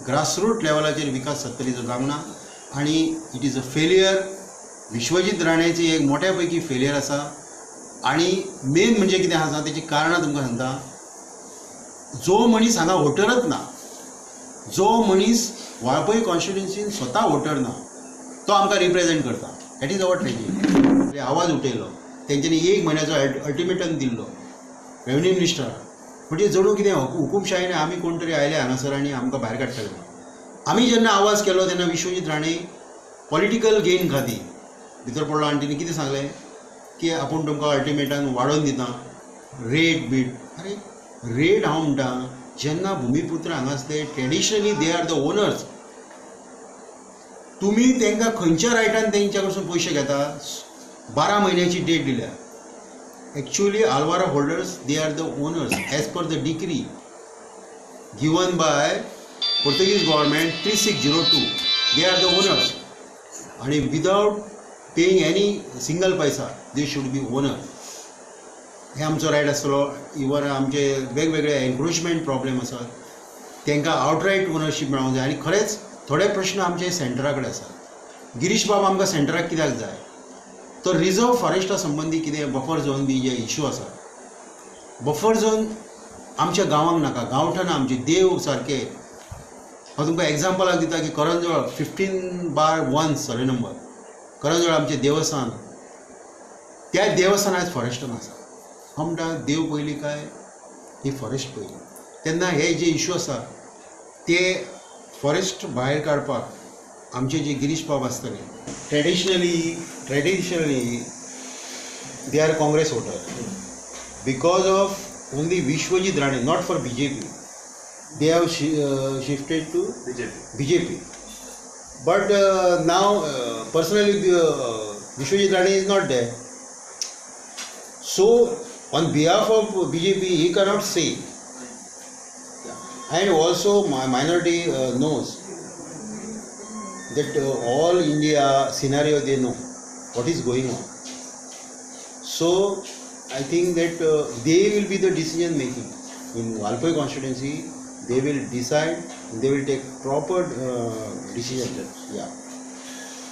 Grassroot लेवलाचेर विकास सत्तरीचो जावंक ना आनी it is a failure. Vishwajeet राणेची एक मोठ्या पैकी फेलियर आसा आनी मेन म्हणजे कितें आसा तेची कारणां तुमकां सांगता. जो मनीस हांगा वोटरच ना, जो मनीस वाळपय कॉन्स्टिट्युएन्सीन स्वता वोटर ना, तो आमकां रिप्रेझेंट करता. That is our tragedy. आवाज उठयलो तेंच्यांनी 1 म्हयन्याचो अल्टिमेटम दिल्लो रेव्हेन्यू मिनिस्टराक. म्हणजे जणू कितें हुकूमशायेन आमी कोण तरी आयले हांगासर आनी आमकां भायर काडटले. आमी जेन्ना आवाज केलो तेन्ना विश्वजीत राणे पॉलिटिकल गेन खातीर भितर पडलो आनी तिणें कितें सांगलें की आपूण तुमकां अल्टिमेटान वाडोवन दिता, रेट बीट. अरे रेट हांव म्हणटा, जेन्ना भुमिपुत्र हांगा आसले traditionally they R the owners. तुमी तांकां खंयच्या रायटान तेंच्या कडसून पयशे घेता? 12 म्हयन्याची डेट दिल्या. Actually, Alvaro holders, they are the owners as per the decree given by Portuguese government 3602. They are the owners. And without paying any single paisa, they should be owner. हे आमचो रायट आसलो. Even आमचे वेगवेगळे encroachment problem आसात, तांकां आवटरायट ownership मेळोंक जाय. आनी खरेंच थोडे प्रश्न आमचे सेंटरा कडेन आसात. गिरीश बाब आमकां सेंटराक कित्याक जाय? तो रिजर्व फॉरेस्टा संबंधी कितें buffer zone B J issue आसा. बफर झोन आमच्या गांवांक नाका, गांवठाण आमचे देव सारके. हांव तुमकां एग्जाम्पलाक दिता की करंजवळ 15/1 सर्वे नंबर करंजवळ आमचें देवस्थान, त्या देवस्थान आयज फॉरेस्टान आसा. हांव म्हणटा देव पयलीं काय ही फॉरेस्ट पयलीं. तेन्ना हे जे इश्यू आसा ते फॉरेस्ट भायर काडपाक आमचे जे गिरीश बाब आसतले traditionally they are Congress voter. Because of only Vishwajit Rane, not for BJP, they have shifted to BJP. But now personally Vishwajit Rane is not there. So on behalf of BJP he cannot say. And also my minority knows that all India scenario, they know what is going on. So I think that they will be the decision making in Walpoi constituency. They will decide, they will take proper decision. Yeah.